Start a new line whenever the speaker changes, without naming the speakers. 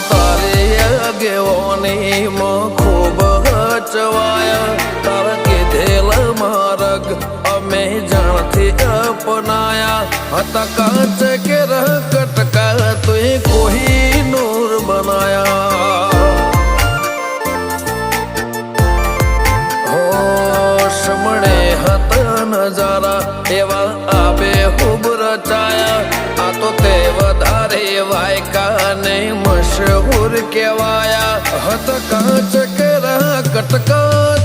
તારે આગેવાની ખૂબ હચવાયા તારા કીધેલ માર્ગ અમે જાણથી અપનાયા હતા કાચ કે કટકા તુએ કોઈ નૂર બનાયા મળે હતા નજારા એવા આબે ખૂબ રચાયા આ તો તે વધારે વાયકા ને મશહૂર કહેવાયા હતા કાચ કે કટકા